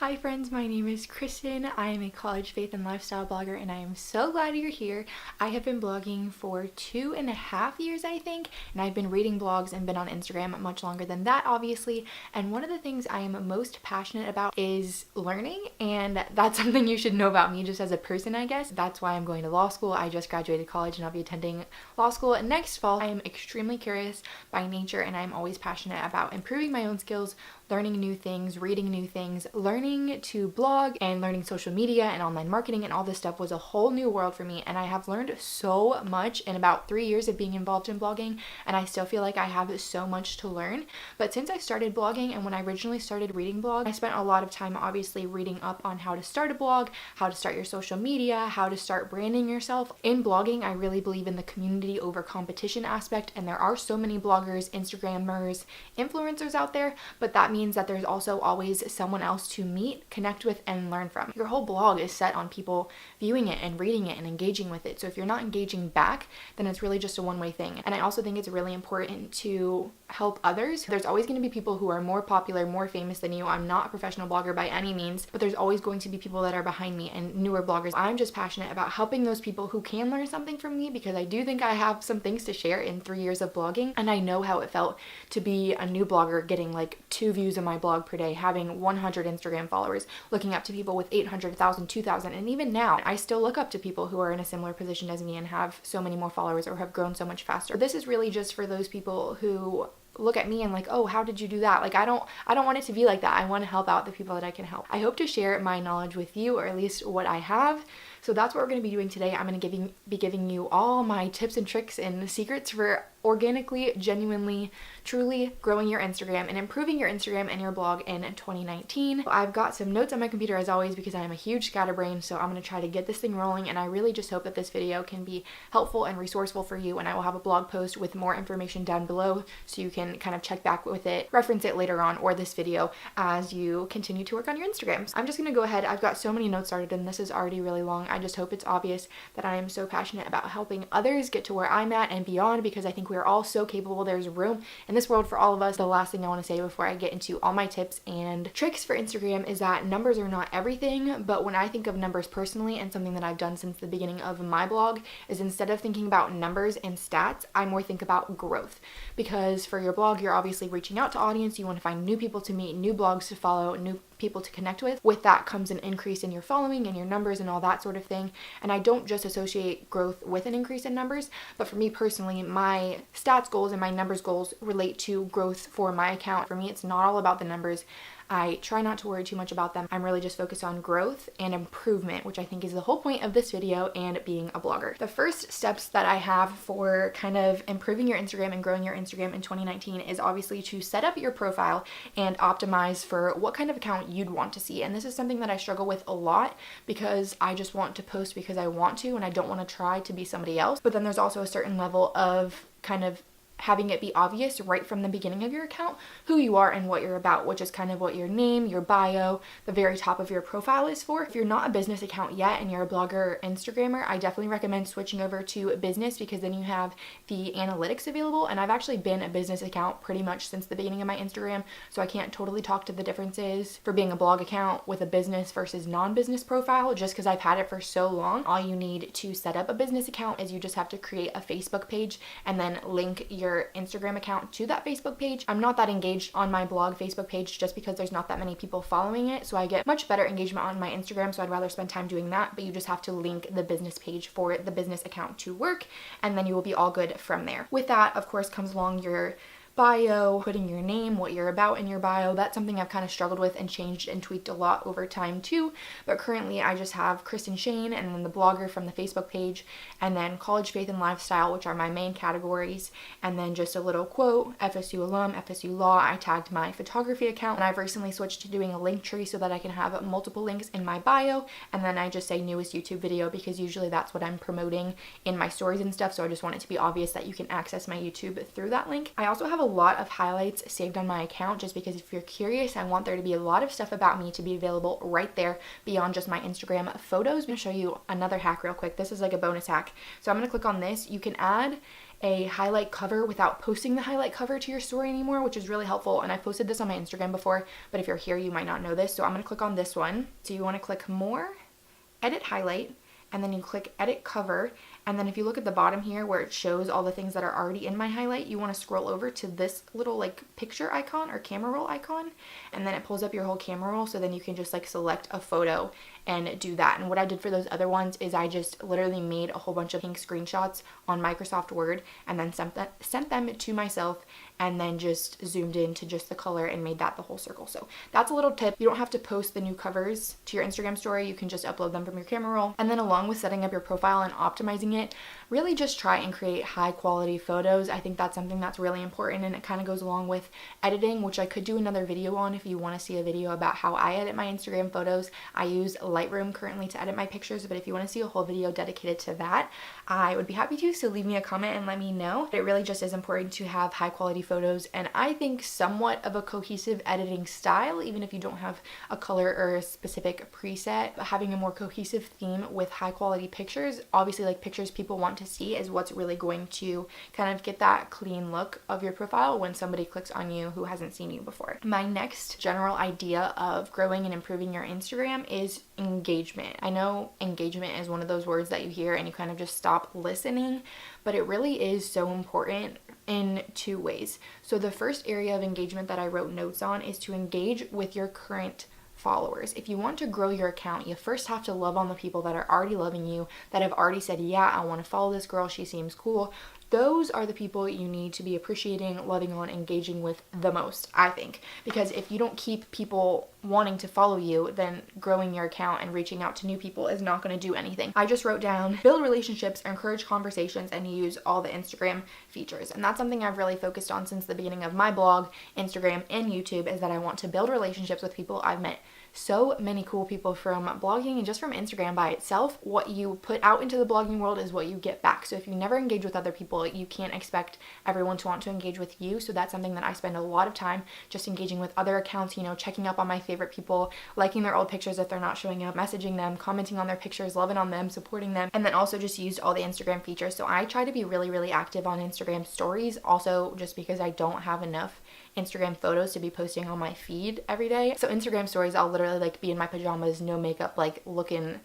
Hi friends, my name is Kristen. I am a college faith and lifestyle blogger and I am so glad you're here. I have been blogging for 2.5 years, I think, and I've been reading blogs and been on Instagram much longer than that, obviously. And one of the things I am most passionate about is learning, and that's something you should know about me just as a person, I guess. That's why I'm going to law school. I just graduated college and I'll be attending law school next fall. I am extremely curious by nature and I'm always passionate about improving my own skills, learning new things, reading new things. Learning to blog and learning social media and online marketing and all this stuff was a whole new world for me, and I have learned so much in about 3 years of being involved in blogging, and I still feel like I have so much to learn. But since I started blogging and when I originally started reading blogs, I spent a lot of time obviously reading up on how to start a blog, how to start your social media, how to start branding yourself. In blogging, I really believe in the community over competition aspect, and there are so many bloggers, Instagrammers, influencers out there, but that means that there's also always someone else to meet, connect with, and learn from. Your whole blog is set on people viewing it and reading it and engaging with it. So if you're not engaging back, then it's really just a one-way thing. And I also think it's really important to help others. There's always going to be people who are more popular, more famous than you. I'm not a professional blogger by any means, but there's always going to be people that are behind me and newer bloggers. I'm just passionate about helping those people who can learn something from me, because I do think I have some things to share in 3 years of blogging, and I know how it felt to be a new blogger getting like 2 views on my blog per day, having 100 Instagram followers, looking up to people with 800,000, 2,000, and even now I still look up to people who are in a similar position as me and have so many more followers or have grown so much faster. This is really just for those people who look at me and like, oh, how did you do that? Like, I don't want it to be like that. I want to help out the people that I can help. I hope to share my knowledge with you, or at least what I have. So that's what we're going to be doing today. I'm going to be giving you all my tips and tricks and secrets for organically, genuinely, truly growing your Instagram and improving your Instagram and your blog in 2019. I've got some notes on my computer as always because I am a huge scatterbrain, so I'm going to try to get this thing rolling, and I really just hope that this video can be helpful and resourceful for you, and I will have a blog post with more information down below so you can kind of check back with it, reference it later on, or this video as you continue to work on your Instagrams. I'm just going to go ahead. I've got so many notes started and this is already really long. I just hope it's obvious that I am so passionate about helping others get to where I'm at and beyond, because I think we're all so capable. There's room in this world for all of us. The last thing I want to say before I get into all my tips and tricks for Instagram is that numbers are not everything, but when I think of numbers personally, and something that I've done since the beginning of my blog, is instead of thinking about numbers and stats, I more think about growth. Because for your blog, you're obviously reaching out to audience, you want to find new people to meet, new blogs to follow, new people to connect with. With that comes an increase in your following and your numbers and all that sort of thing. And I don't just associate growth with an increase in numbers, but for me personally, my stats goals and my numbers goals relate to growth for my account. For me, it's not all about the numbers. I try not to worry too much about them. I'm really just focused on growth and improvement, which I think is the whole point of this video and being a blogger. The first steps that I have for kind of improving your Instagram and growing your Instagram in 2019 is obviously to set up your profile and optimize for what kind of account you'd want to see. And this is something that I struggle with a lot because I just want to post because I want to, and I don't want to try to be somebody else. But then there's also a certain level of kind of having it be obvious right from the beginning of your account who you are and what you're about, which is kind of what your name, your bio, the very top of your profile is for. If you're not a business account yet and you're a blogger or Instagrammer, I definitely recommend switching over to business, because then you have the analytics available. And I've actually been a business account pretty much since the beginning of my Instagram, so I can't totally talk to the differences for being a blog account with a business versus non-business profile, just because I've had it for so long. All you need to set up a business account is you just have to create a Facebook page and then link your Instagram account to that Facebook page. I'm not that engaged on my blog Facebook page just because there's not that many people following it, so I get much better engagement on my Instagram, so I'd rather spend time doing that. But you just have to link the business page for the business account to work, and then you will be all good from there. With that, of course, comes along your bio, putting your name, what you're about in your bio. That's something I've kind of struggled with and changed and tweaked a lot over time too. But currently I just have Kristen Shane, and then the blogger from the Facebook page, and then college, faith, and lifestyle, which are my main categories, and then just a little quote, FSU alum, FSU law. I tagged my photography account, and I've recently switched to doing a link tree so that I can have multiple links in my bio, and then I just say newest YouTube video, because usually that's what I'm promoting in my stories and stuff, so I just want it to be obvious that you can access my YouTube through that link. I also have a lot of highlights saved on my account, just because if you're curious, I want there to be a lot of stuff about me to be available right there beyond just my Instagram photos. I'm going to show you another hack real quick. This is like a bonus hack. So I'm going to click on this. You can add a highlight cover without posting the highlight cover to your story anymore, which is really helpful. And I posted this on my Instagram before, but if you're here, you might not know this. So I'm going to click on this one. So you want to click more, edit highlight, and then you click edit cover. And then if you look at the bottom here where it shows all the things that are already in my highlight, you want to scroll over to this little like picture icon or camera roll icon, and then it pulls up your whole camera roll. So then you can just like select a photo and do that. And what I did for those other ones is I just literally made a whole bunch of pink screenshots on Microsoft Word and then sent them to myself, and then just zoomed into just the color and made that the whole circle. So that's a little tip. You don't have to post the new covers to your Instagram story. You can just upload them from your camera roll. And then along with setting up your profile and optimizing it, really just try and create high quality photos. I think that's something that's really important, and it kind of goes along with editing, which I could do another video on if you want to see a video about how I edit my Instagram photos. I use Lightroom currently to edit my pictures, but if you want to see a whole video dedicated to that, I would be happy to, so leave me a comment and let me know. It really just is important to have high quality photos, and I think somewhat of a cohesive editing style, even if you don't have a color or a specific preset. Having a more cohesive theme with high quality pictures, obviously like pictures people want to see, is what's really going to kind of get that clean look of your profile when somebody clicks on you who hasn't seen you before. My next general idea of growing and improving your Instagram is engagement. I know engagement is one of those words that you hear and you kind of just stop listening, but it really is so important in two ways. So the first area of engagement that I wrote notes on is to engage with your current followers. If you want to grow your account, you first have to love on the people that are already loving you, that have already said, yeah, I want to follow this girl, she seems cool. Those are the people you need to be appreciating, loving on, engaging with the most, I think. Because if you don't keep people wanting to follow you, then growing your account and reaching out to new people is not going to do anything. I just wrote down build relationships, encourage conversations, and use all the Instagram features. And that's something I've really focused on since the beginning of my blog, Instagram, and YouTube, is that I want to build relationships with people. I've met so many cool people from blogging and just from Instagram by itself. What you put out into the blogging world is what you get back. So if you never engage with other people, you can't expect everyone to want to engage with you. So that's something that I spend a lot of time just engaging with other accounts, checking up on my favorite people, liking their old pictures if they're not showing up, messaging them, commenting on their pictures, loving on them, supporting them, and then also just used all the Instagram features. So I try to be really, really active on Instagram stories, also just because I don't have enough Instagram photos to be posting on my feed every day. So Instagram stories, I'll literally like be in my pajamas, no makeup, like looking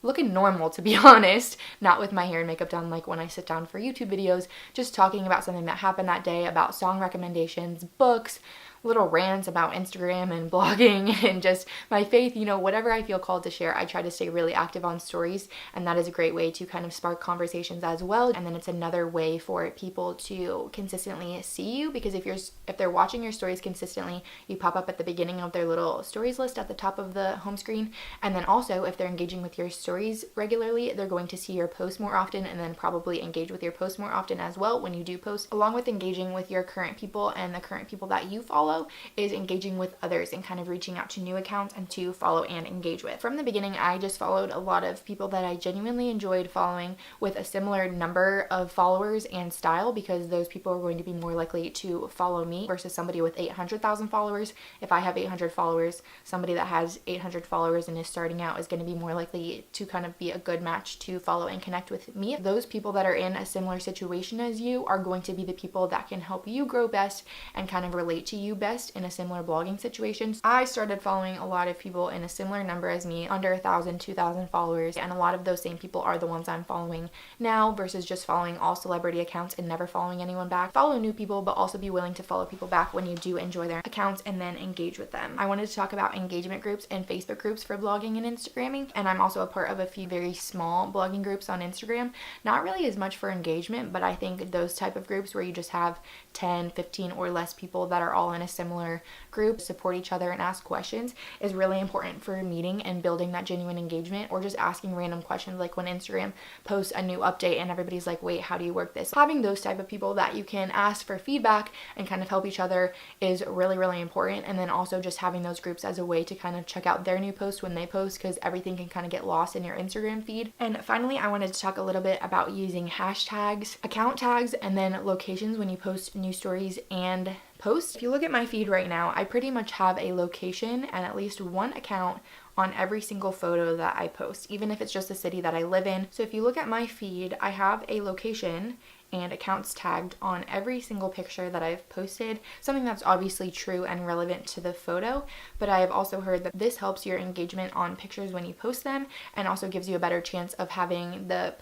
normal, to be honest, not with my hair and makeup done like when I sit down for YouTube videos, just talking about something that happened that day, about song recommendations, books, little rants about Instagram and blogging and just my faith, whatever I feel called to share. I try to stay really active on stories, and that is a great way to kind of spark conversations as well. And then it's another way for people to consistently see you, because if they're watching your stories consistently, you pop up at the beginning of their little stories list at the top of the home screen. And then also if they're engaging with your stories regularly, they're going to see your posts more often, and then probably engage with your posts more often as well when you do post. Along with engaging with your current people and the current people that you follow, is engaging with others and kind of reaching out to new accounts and to follow and engage with. From the beginning, I just followed a lot of people that I genuinely enjoyed following with a similar number of followers and style, because those people are going to be more likely to follow me versus somebody with 800,000 followers. If I have 800 followers, somebody that has 800 followers and is starting out is going to be more likely to kind of be a good match to follow and connect with me. Those people that are in a similar situation as you are going to be the people that can help you grow best and kind of relate to you best in a similar blogging situation. I started following a lot of people in a similar number as me, under 1,000, 2,000 followers, and a lot of those same people are the ones I'm following now versus just following all celebrity accounts and never following anyone back. Follow new people, but also be willing to follow people back when you do enjoy their accounts and then engage with them. I wanted to talk about engagement groups and Facebook groups for blogging and Instagramming, and I'm also a part of a few very small blogging groups on Instagram. Not really as much for engagement, but I think those type of groups where you just have 10, 15 or less people that are all in a similar group, support each other and ask questions, is really important for meeting and building that genuine engagement, or just asking random questions like when Instagram posts a new update and everybody's like, wait, how do you work this? Having those type of people that you can ask for feedback and kind of help each other is really, really important. And then also just having those groups as a way to kind of check out their new posts when they post, because everything can kind of get lost in your Instagram feed. And finally, I wanted to talk a little bit about using hashtags, account tags, and then locations when you post new stories and posts. If you look at my feed right now, I pretty much have a location and at least one account on every single photo that I post, even if it's just the city that I live in. So if you look at my feed, I have a location and accounts tagged on every single picture that I've posted, something that's obviously true and relevant to the photo, but I have also heard that this helps your engagement on pictures when you post them and also gives you a better chance of having the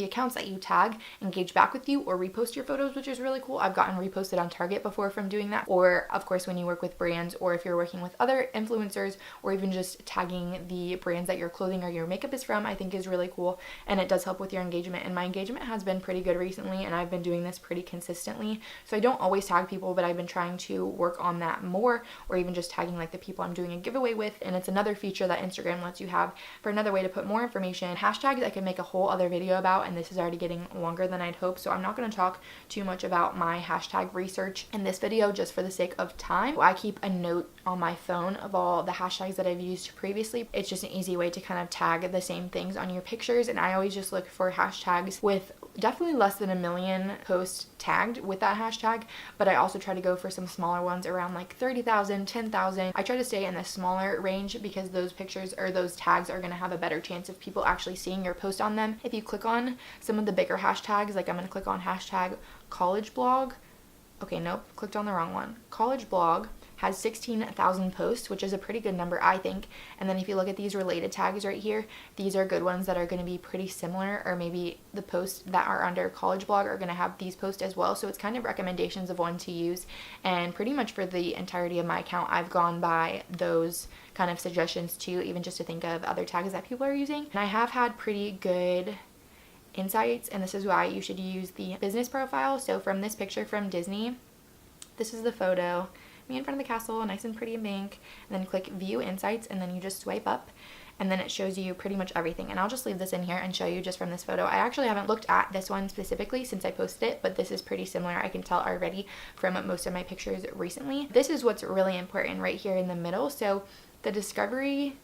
accounts that you tag engage back with you or repost your photos, which is really cool. I've gotten reposted on Target before from doing that, or of course when you work with brands, or if you're working with other influencers, or even just tagging the brands that your clothing or your makeup is from, I think is really cool, and it does help with your engagement. And my engagement has been pretty good recently, and I've been doing this pretty consistently, so I don't always tag people, but I've been trying to work on that more, or even just tagging like the people I'm doing a giveaway with. And it's another feature that Instagram lets you have for another way to put more information. Hashtags I could make a whole other video about, and this is already getting longer than I'd hoped, so I'm not going to talk too much about my hashtag research in this video just for the sake of time. I keep a note on my phone of all the hashtags that I've used previously. It's just an easy way to kind of tag the same things on your pictures, and I always just look for hashtags with definitely less than 1 million posts tagged with that hashtag, but I also try to go for some smaller ones around like 30,000, 10,000. I try to stay in the smaller range because those pictures or those tags are going to have a better chance of people actually seeing your post on them. If you click on some of the bigger hashtags, like I'm going to click on hashtag college blog. Okay, nope, clicked on the wrong one. College blog has 16,000 posts, which is a pretty good number, I think. And then if you look at these related tags right here, these are good ones that are going to be pretty similar, or maybe the posts that are under college blog are going to have these posts as well. So it's kind of recommendations of one to use. And pretty much for the entirety of my account, I've gone by those kind of suggestions too, even just to think of other tags that people are using. And I have had pretty good insights, and this is why you should use the business profile. So from this picture from Disney, this is the photo, me in front of the castle, nice and pretty and pink, and then click view insights, and then you just swipe up, and then it shows you pretty much everything. And I'll just leave this in here and show you just from this photo. I actually haven't looked at this one specifically since I posted it, but this is pretty similar, I can tell already from most of my pictures recently. This is what's really important right here in the middle. So the discovery,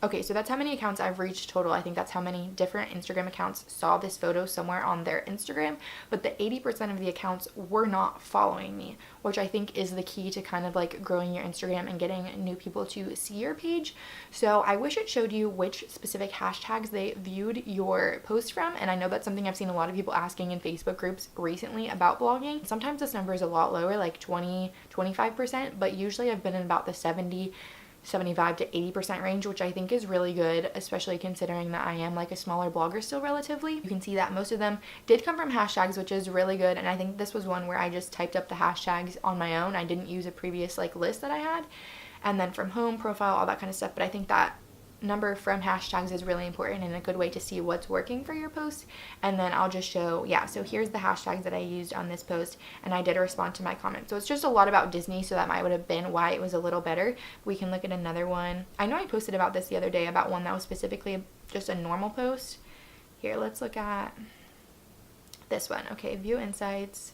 okay, so that's how many accounts I've reached total. I think that's how many different Instagram accounts saw this photo somewhere on their Instagram, but the 80% of the accounts were not following me, which I think is the key to kind of like growing your Instagram and getting new people to see your page. So I wish it showed you which specific hashtags they viewed your post from, and I know that's something I've seen a lot of people asking in Facebook groups recently about blogging. Sometimes this number is a lot lower, like 20-25%, but usually I've been in about the 75 to 80% range, which I think is really good, especially considering that I am like a smaller blogger still relatively. You can see that most of them did come from hashtags, which is really good, and I think this was one where I just typed up the hashtags on my own. I didn't use a previous like list that I had, and then from home, profile, all that kind of stuff. But I think that number from hashtags is really important and a good way to see what's working for your post. And then I'll just show, yeah, so here's the hashtags that I used on this post, and I did respond to my comment. So it's just a lot about Disney, so that might would have been why it was a little better. We can look at another one. I know I posted about this the other day, about one that was specifically just a normal post. Here, let's look at this one. Okay, view insights.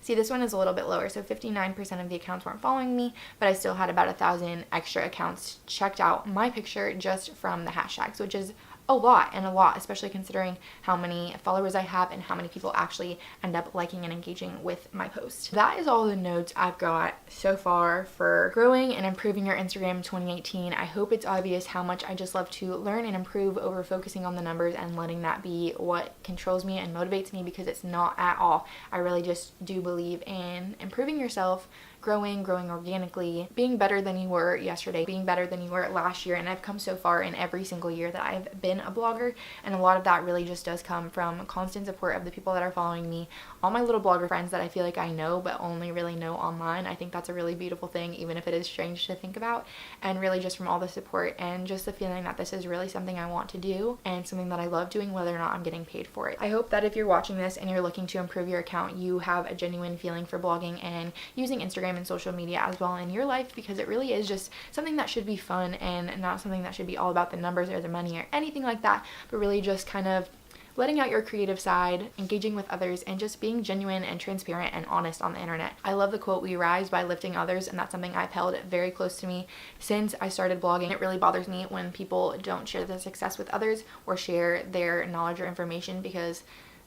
See, this one is a little bit lower, so 59% of the accounts weren't following me, but I still had about 1,000 extra accounts checked out my picture just from the hashtags, which is a lot, especially considering how many followers I have and how many people actually end up liking and engaging with my post. That is all the notes I've got so far for growing and improving your Instagram 2018. I hope it's obvious how much I just love to learn and improve over focusing on the numbers and letting that be what controls me and motivates me, because it's not at all. I really just do believe in improving yourself, growing organically, being better than you were yesterday, being better than you were last year. And I've come so far in every single year that I've been a blogger, and a lot of that really just does come from constant support of the people that are following me, all my little blogger friends that I feel like I know but only really know online. I think that's a really beautiful thing, even if it is strange to think about, and really just from all the support and just the feeling that this is really something I want to do and something that I love doing, whether or not I'm getting paid for it. I hope that if you're watching this and you're looking to improve your account, you have a genuine feeling for blogging and using Instagram and social media as well in your life, because it really is just something that should be fun and not something that should be all about the numbers or the money or anything like that, but really just kind of letting out your creative side, engaging with others, and just being genuine and transparent and honest on the internet. I love the quote, "We rise by lifting others," and that's something I've held very close to me since I started blogging. It really bothers me when people don't share their success with others or share their knowledge or information, because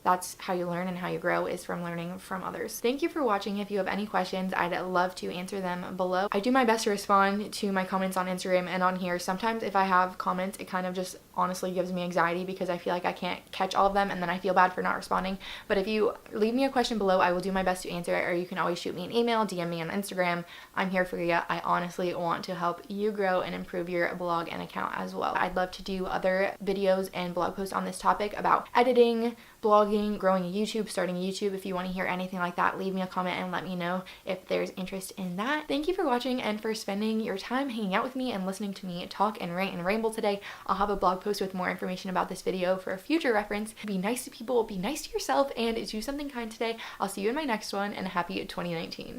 that's how you learn and how you grow, is from learning from others. Thank you for watching. If you have any questions, I'd love to answer them below. I do my best to respond to my comments on Instagram and on here. Sometimes if I have comments, it kind of just honestly gives me anxiety because I feel like I can't catch all of them, and then I feel bad for not responding. But if you leave me a question below, I will do my best to answer it, or you can always shoot me an email, DM me on Instagram. I'm here for you. I honestly want to help you grow and improve your blog and account as well. I'd love to do other videos and blog posts on this topic about editing, blogging, growing a YouTube, starting a YouTube. If you want to hear anything like that, leave me a comment and let me know if there's interest in that. Thank you for watching and for spending your time hanging out with me and listening to me talk and rant and ramble today. I'll have a blog post with more information about this video for future reference. Be nice to people, be nice to yourself, and do something kind today. I'll see you in my next one, and happy 2019.